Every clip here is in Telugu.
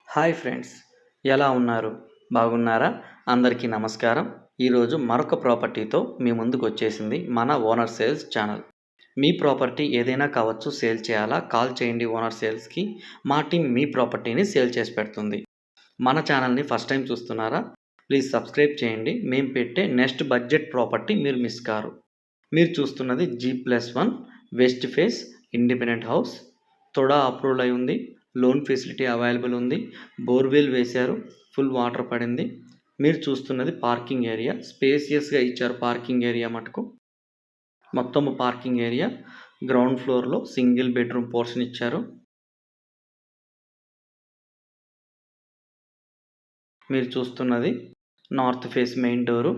హాయ్ ఫ్రెండ్స్, ఎలా ఉన్నారు? బాగున్నారా? అందరికీ నమస్కారం. ఈరోజు మరొక ప్రాపర్టీతో మీ ముందుకు వచ్చేసింది మన ఓనర్ సేల్స్ ఛానల్. మీ ప్రాపర్టీ ఏదైనా కావచ్చు, సేల్ చేయాలా? కాల్ చేయండి ఓనర్ సేల్స్కి. మా టీం మీ ప్రాపర్టీని సేల్ చేసి పెడుతుంది. మన ఛానల్ని ఫస్ట్ టైం చూస్తున్నారా? ప్లీజ్ సబ్స్క్రైబ్ చేయండి. మేము పెట్టే నెక్స్ట్ బడ్జెట్ ప్రాపర్టీ మీరు మిస్ కారు. మీరు చూస్తున్నది G+1 west face independent house. తొడా అప్రూవల్ అయి ఉంది. లోన్ ఫెసిలిటీ అవైలబుల్ ఉంది. బోర్వెల్ వేశారు. ఫుల్ వాటర్ పడింది. మీరు చూస్తున్నది పార్కింగ్ ఏరియా. స్పేసియస్గా ఇచ్చారు పార్కింగ్ ఏరియా మటుకు. మొత్తము పార్కింగ్ ఏరియా. గ్రౌండ్ ఫ్లోర్లో సింగిల్ బెడ్రూమ్ పోర్షన్ ఇచ్చారు. మీరు చూస్తున్నది నార్త్ ఫేస్ మెయిన్ డోరు.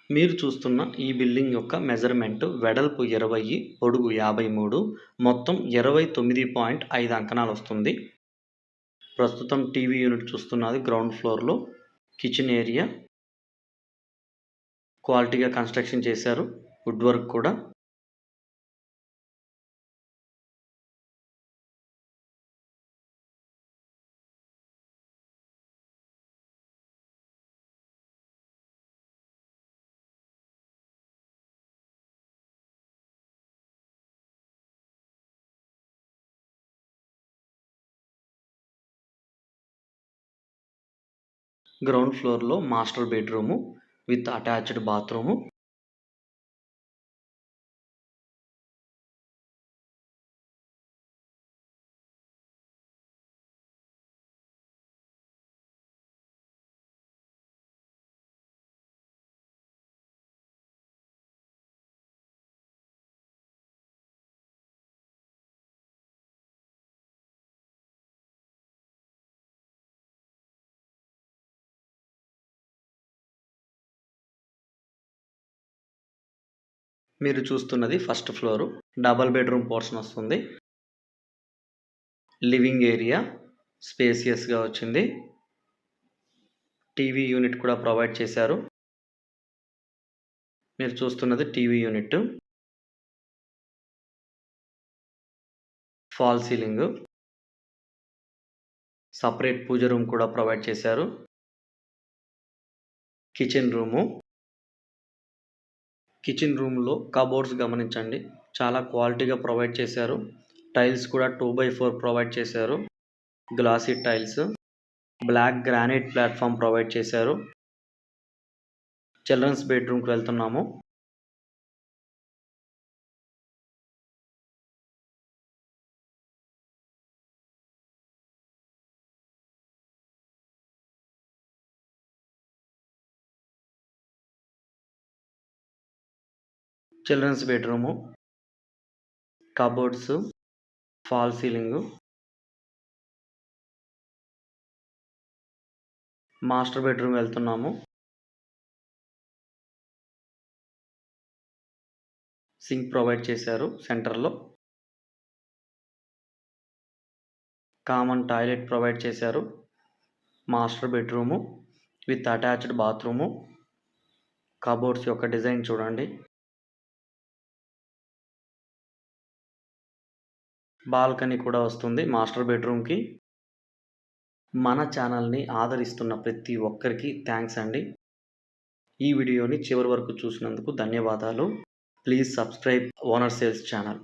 మీరు చూస్తున్న ఈ బిల్డింగ్ యొక్క మెజర్మెంట్ వెడల్పు 20, పొడుగు 53, మొత్తం 29.5 అంకణాలు వస్తుంది. ప్రస్తుతం టీవీ యూనిట్ చూస్తున్నది గ్రౌండ్ ఫ్లోర్లో. కిచెన్ ఏరియా క్వాలిటీగా కన్స్ట్రక్షన్ చేశారు. వుడ్ వర్క్ కూడా. గ్రౌండ్ ఫ్లోర్లో master bedroom with attached bathroom. మీరు చూస్తున్నది first floor. Double bedroom portion వస్తుంది. లివింగ్ ఏరియా స్పేసియస్గా వచ్చింది. టీవీ యూనిట్ కూడా ప్రొవైడ్ చేశారు. మీరు చూస్తున్నది TV unit. Fall ceiling. Separate puja room కూడా ప్రొవైడ్ చేశారు. Kitchen room. కిచెన్ రూమ్లో కబోర్డ్స్ గమనించండి, చాలా క్వాలిటీగా ప్రొవైడ్ చేశారు. టైల్స్ కూడా 2x4 ప్రొవైడ్ చేశారు. Glossy tiles. Black granite platform provide చేశారు. చిల్డ్రన్స్ బెడ్రూమ్కి వెళ్తున్నాము. Children's bedroom, cupboards, fall ceiling. Master bedroom వెళ్తున్నాము. సింక్ ప్రొవైడ్ చేశారు సెంటర్లో. కామన్ టాయిలెట్ ప్రొవైడ్ చేశారు. Master bedroom with attached bathroom. Cupboards యొక్క డిజైన్ చూడండి. బాల్కనీ కూడా వస్తుంది మాస్టర్ బెడ్రూమ్కి. మన ఛానల్ని ఆదరిస్తున్న ప్రతి ఒక్కరికి థ్యాంక్స్ అండి. ఈ వీడియోని చివరి వరకు చూసినందుకు ధన్యవాదాలు. Please subscribe owner sales channel.